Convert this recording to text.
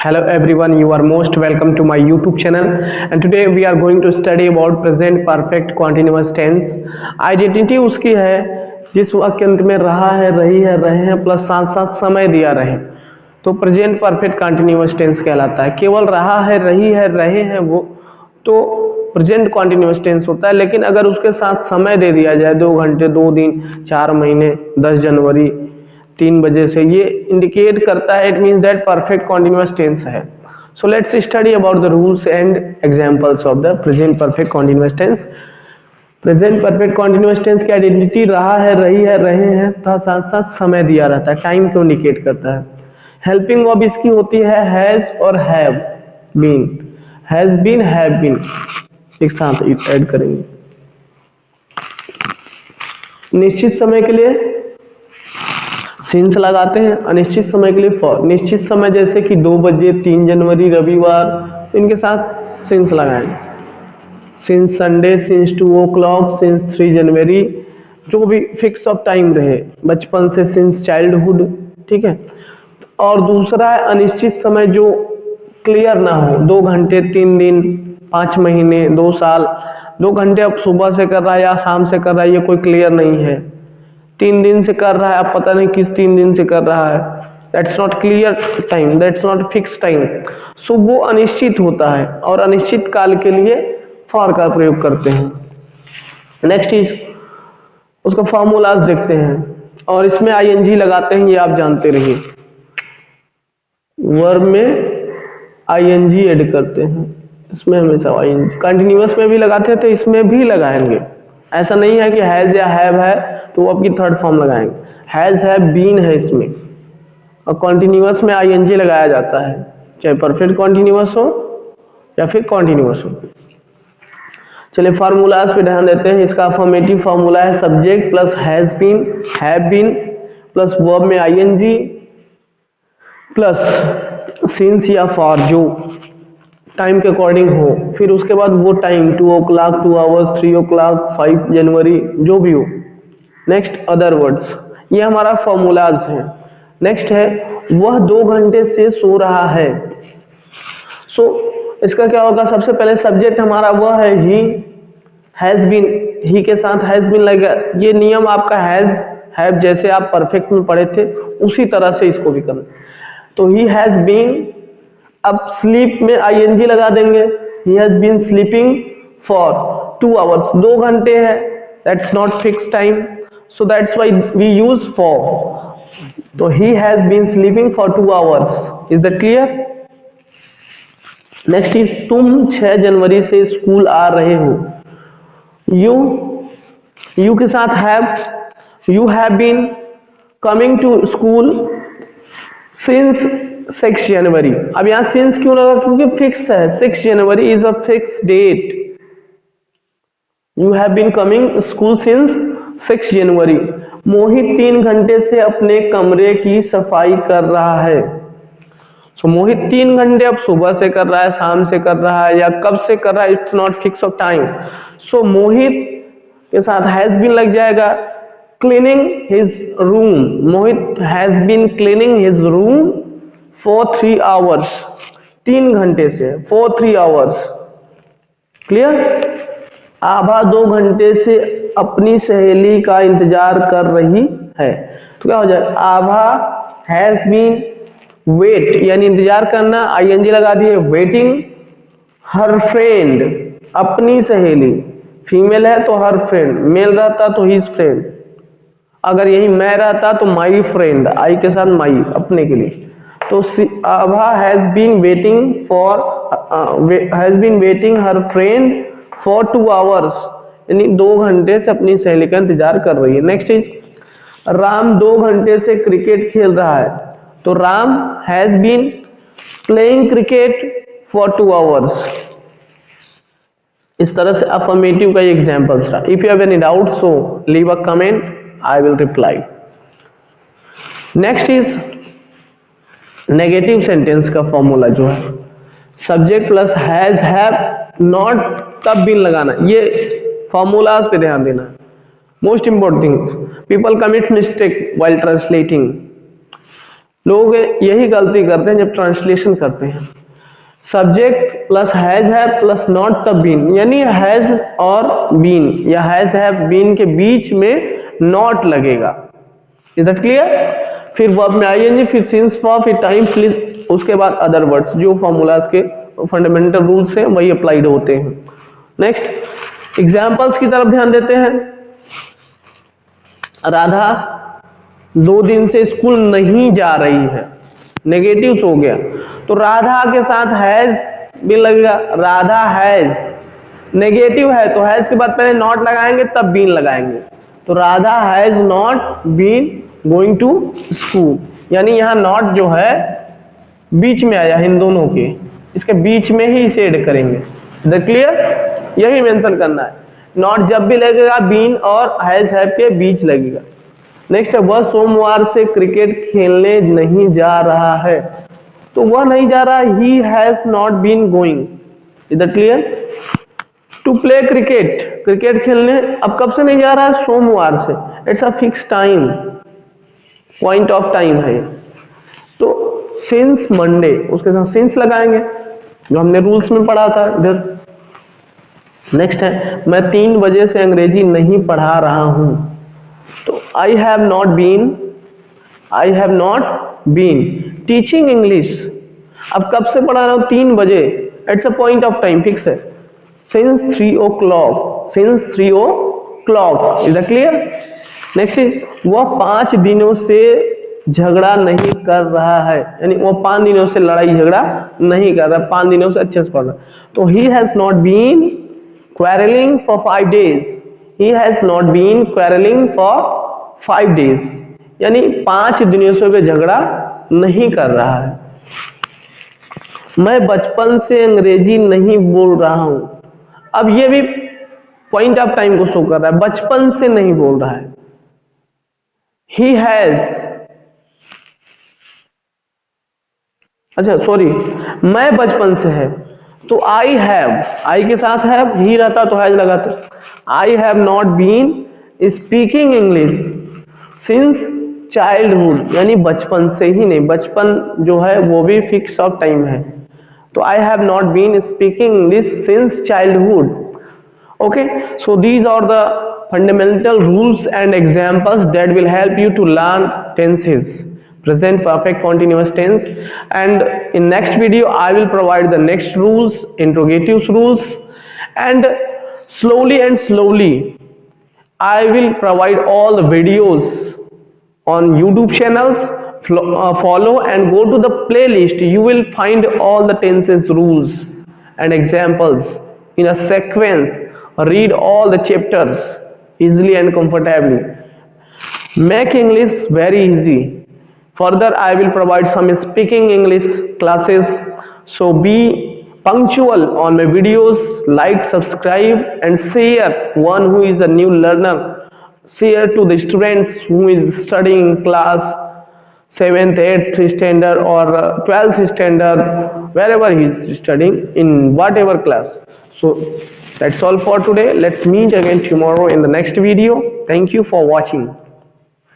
Hello everyone, you are most welcome to my YouTube channel, and today we are going to study about present perfect continuous tense. Identity उसकी है जिस वाक्य अंत में रहा है, रही है, रहे हैं प्लस साथ साथ समय दिया रहे तो प्रेजेंट परफेक्ट कंटिन्यूअस टेंस कहलाता है। केवल रहा है, रही है, रहे हैं वो तो प्रेजेंट कॉन्टिन्यूस टेंस होता है। लेकिन अगर उसके साथ समय दे दिया जाए 2 घंटे, 2 दिन, 4 महीने, 10 जनवरी 3 बजे से, ये इंडिकेट करता है, it means that perfect continuous tense है। So let's study about the rules and examples of the present perfect continuous tense. Present perfect continuous tense की आइडेंटिटी रहा है, रही है, रहे हैं तथा साथ साथ समय दिया रहता है, टाइम को इंडिकेट करता है। हेल्पिंग वर्ब इसकी होती है हैज और have been. Has been, have been एक साथ ऐड करेंगे। निश्चित समय के लिए सिंस लगाते हैं, अनिश्चित समय के लिए फॉर। निश्चित समय जैसे कि 2 बजे, 3 जनवरी, रविवार, तो इनके साथ सिंस लगाएंगे। Since Sunday, since 2 o'clock, since 3 जनवरी, जो भी फिक्स ऑफ टाइम रहे, बचपन से, सिंस चाइल्डहुड, ठीक है। और दूसरा है अनिश्चित समय जो क्लियर ना हो, 2 घंटे, 3 दिन, 5 महीने, 2 साल। 2 घंटे अब सुबह से कर रहा है या शाम से कर रहा है, ये कोई क्लियर नहीं है। 3 दिन से कर रहा है, अब पता नहीं किस 3 दिन से कर रहा है, that's not clear time, that's not fix time. So वो अनिश्चित होता है और अनिश्चित काल के लिए फॉर का प्रयोग करते हैं। नेक्स्ट इज उसका फॉर्मूलाज देखते हैं और इसमें आईएनजी लगाते हैं, ये आप जानते रहिए। वर्ब में आईएनजी ऐड करते हैं, इसमें हमेशा आईएनजी। कंटिन्यूअस में भी लगाते हैं तो इसमें भी लगाएंगे। ऐसा नहीं है कि हैज या हैव है तो वो आपकी थर्ड फॉर्म लगाएंगे। हैज, हैव, बीन है इसमें, और कॉन्टिन्यूअस में आईएनजी लगाया जाता है, चाहे परफेक्ट कॉन्टिन्यूअस हो या फिर कॉन्टिन्यूअस हो। चलिए फार्मूलाज पे ध्यान देते हैं। इसका अफर्मेटिव फार्मूला है subject plus has been, have been plus verb में आईएनजी प्लस सिंस या फॉर जो टाइम के अकॉर्डिंग हो, फिर उसके बाद वो टाइम 2 o'clock, 2 hours, 3 o'clock, 5 जनवरी, जो भी हो। नेक्स्ट अदर वर्ड्स, ये हमारा फॉर्मूलाज है। नेक्स्ट है वह 2 घंटे से सो रहा है। सो इसका क्या होगा, सबसे पहले सब्जेक्ट हमारा वह है ही, हैज बीन, ही के साथ हैज बीन लगेगा। ये नियम आपका हैज हैव जैसे आप परफेक्ट में पढ़े थे उसी तरह से इसको भी करना। तो ही हैज बीन, अब स्लीप में आईएनजी लगा देंगे, he has been sleeping for 2 hours, 2 घंटे है, that's not fix time, so that's why we use for. तो he has been sleeping for 2 hours, is that clear? Next is तुम 6 जनवरी से school आ रहे हो। यू के साथ have, you have been coming to school since 6 January. अब यहां since क्यों लगा, क्योंकि फिक्स है, 6 जनवरी is a fix date. You have been coming school since 6 January. Mohit 3 घंटे से अपने कमरे की सफाई कर रहा है। सो मोहित 3 घंटे अब सुबह से कर रहा है, शाम से कर रहा है या कब से कर रहा है, it's not fix of time. So Mohit के साथ हैज बीन लग जाएगा, cleaning his room. Mohit has been cleaning his room for 3 hours, 3 घंटे से, फॉर 3 hours, क्लियर? आभा 2 घंटे से अपनी सहेली का इंतजार कर रही है। तो क्या हो जाए, आभा हैज बीन वेट यानी इंतजार करना, आईएनजी लगा दिए, वेटिंग हर फ्रेंड, अपनी सहेली, फीमेल है तो हर फ्रेंड, मेल रहता तो हिज फ्रेंड, अगर यही मैं रहता तो माई फ्रेंड, आई के साथ माई, अपने के लिए। तो Abha has been waiting for, has been waiting her friend for 2 hours, यानी 2 घंटे से अपनी सहेली का इंतजार कर रही है। नेक्स्ट इज राम 2 घंटे से क्रिकेट खेल रहा है। तो Ram has been playing cricket for 2 hours। इस तरह से अफर्मेटिव का एग्जांपल्स रहा। If you have any doubt so leave a comment, I will reply. Next is negative sentence का फॉर्मूला जो है subject plus has, have, not, तब बीन लगाना। ये फॉर्मूलाज पे ध्यान देना, most important thing. People commit mistake while translating. लोग यही गलती करते हैं जब ट्रांसलेशन करते हैं, सब्जेक्ट प्लस हैज है प्लस नॉट तब बीन, यानी हैज और बीन या हैज हैव बीन के बीच में नॉट लगेगा। Is that clear? फिर वर्ब में आईएनजी, फिर सिंस फॉर, फिर टाइम, प्लीज, उसके बाद अदर वर्ड्स। जो फॉर्मूलाज के फंडामेंटल रूल्स हैं वही अप्लाइड होते हैं। नेक्स्ट एग्जांपल्स की तरफ ध्यान देते हैं। राधा 2 दिन से स्कूल नहीं जा रही है, नेगेटिव हो गया, तो राधा के साथ हैज भी लगेगा। राधा हैज, नेगेटिव है तो हैज के बाद पहले नॉट लगाएंगे तब बीन लगाएंगे, तो Radha has not been going to school, यानी यहाँ नॉट जो है बीच में आया इन दोनों के, इसके बीच में ही इसे ऐड करेंगे। The clear? यही मेंशन करना है, नॉट जब भी लगेगा बीन और हैज हैव के बीच लगेगा। नेक्स्ट है, वह सोमवार से क्रिकेट खेलने नहीं जा रहा है, तो वह नहीं जा रहा, he has not been going. Is that clear? To play cricket, cricket खेलने अब कब से नहीं जा रहा है? सोमवार से। It's a fix time, point of time है। तो सिंस मंडे, उसके साथ सिंस लगाएंगे जो हमने रूल्स में पढ़ा था इधर। नेक्स्ट है, मैं 3 बजे से अंग्रेजी नहीं पढ़ा रहा हूं, तो I have not been teaching English. अब कब से पढ़ा रहा हूं? 3 बजे। It's a point of time, fix है। Since 3 o'clock, is that clear? Next is, वह 5 दिनों से झगड़ा नहीं कर रहा है, यानी वो 5 दिनों से लड़ाई झगड़ा नहीं कर रहा, 5 दिनों से अच्छे से पढ़ रहा। तो he has not been quarreling for 5 days, he has not been quarreling for 5 days, यानी 5 दिनों से वे झगड़ा नहीं कर रहा है। मैं बचपन से अंग्रेजी नहीं बोल रहा हूं, अब ये भी पॉइंट ऑफ टाइम को शो कर रहा है, बचपन से नहीं बोल रहा है। he has, अच्छा सॉरी, मैं बचपन से है, तो आई हैव, आई के साथ हैव, ही रहता तो हैज लगाते। I have not been speaking English since childhood, यानी बचपन से ही नहीं, बचपन जो है वो भी फिक्स ऑफ टाइम है, तो I have not been speaking English since childhood. Okay, so these are the fundamental rules and examples that will help you to learn tenses, present perfect continuous tense, and in next video I will provide the next rules, interrogatives rules, and slowly I will provide all the videos on YouTube channels. Follow and go to the playlist, you will find all the tenses rules and examples in a sequence. Read all the chapters easily and comfortably, make English very easy. Further, I will provide some speaking English classes, so be punctual on my videos, like, subscribe and share. One who is a new learner, share to the students who is studying class 7th, 8th standard or 12th standard, wherever he is studying, in whatever class. So that's all for today. Let's meet again tomorrow in the next video. Thank you for watching.